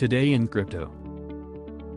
Today in crypto.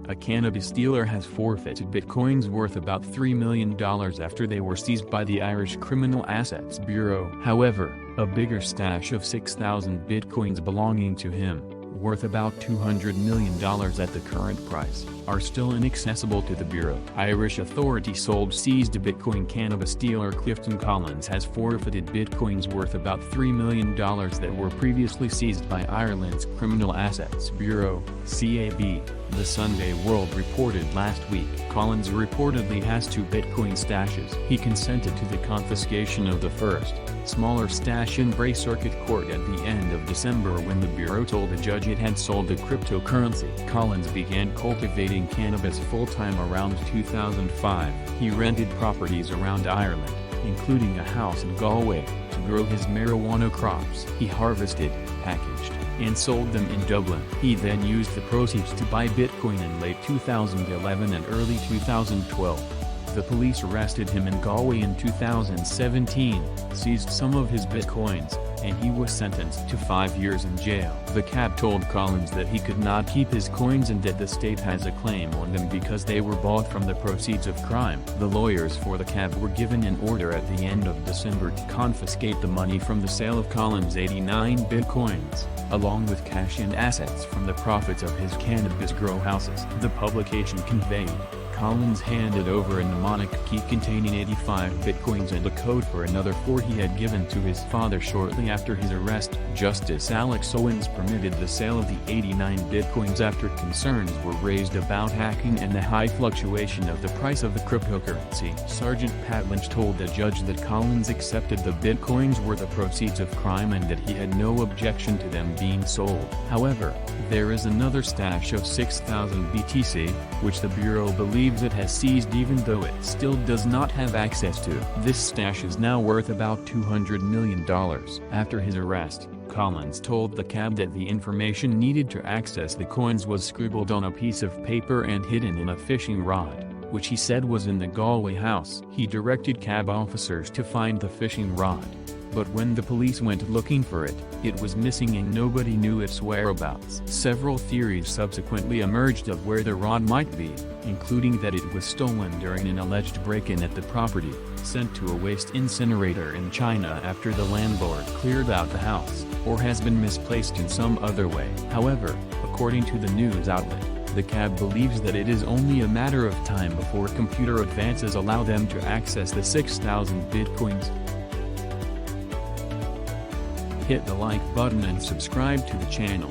A cannabis dealer has forfeited bitcoins worth about $3 million after they were seized by the Irish Criminal Assets Bureau. However, a bigger stash of 6,000 bitcoins belonging to him, worth about $200 million at the current price, are still inaccessible to the Bureau. Irish authorities sold seized Bitcoin. Cannabis dealer Clifton Collins has forfeited bitcoins worth about $3 million that were previously seized by Ireland's Criminal Assets Bureau, CAB, the Sunday World reported last week. Collins reportedly has 2 Bitcoin stashes. He consented to the confiscation of the first, smaller stash in Bray Circuit Court at the end of December when the Bureau told a judge it had sold the cryptocurrency. Collins began cultivating cannabis full-time around 2005. He rented properties around Ireland, including a house in Galway, to grow his marijuana crops. He harvested, packaged, and sold them in Dublin. He then used the proceeds to buy Bitcoin in late 2011 and early 2012. The police arrested him in Galway in 2017, seized some of his bitcoins, and he was sentenced to 5 years in jail. The CAB told Collins that he could not keep his coins and that the state has a claim on them because they were bought from the proceeds of crime. The lawyers for the CAB were given an order at the end of December to confiscate the money from the sale of Collins' 89 bitcoins, along with cash and assets from the profits of his cannabis grow houses. The publication conveyed, Collins handed over a mnemonic key containing 85 bitcoins and a code for another 4 he had given to his father shortly after his arrest. Justice Alex Owens permitted the sale of the 89 bitcoins after concerns were raised about hacking and the high fluctuation of the price of the cryptocurrency. Sergeant Pat Lynch told the judge that Collins accepted the bitcoins were the proceeds of crime and that he had no objection to them being sold. However, there is another stash of 6,000 BTC, which the Bureau believes it has seized even though it still does not have access to. This stash is now worth about $200 million. After his arrest, Collins told the CAB that the information needed to access the coins was scribbled on a piece of paper and hidden in a fishing rod, which he said was in the Galway house. He directed CAB officers to find the fishing rod, but when the police went looking for it, it was missing and nobody knew its whereabouts. Several theories subsequently emerged of where the rod might be, including that it was stolen during an alleged break-in at the property, sent to a waste incinerator in China after the landlord cleared out the house, or has been misplaced in some other way. However, according to the news outlet, the CAB believes that it is only a matter of time before computer advances allow them to access the 6,000 bitcoins. Hit the like button and subscribe to the channel.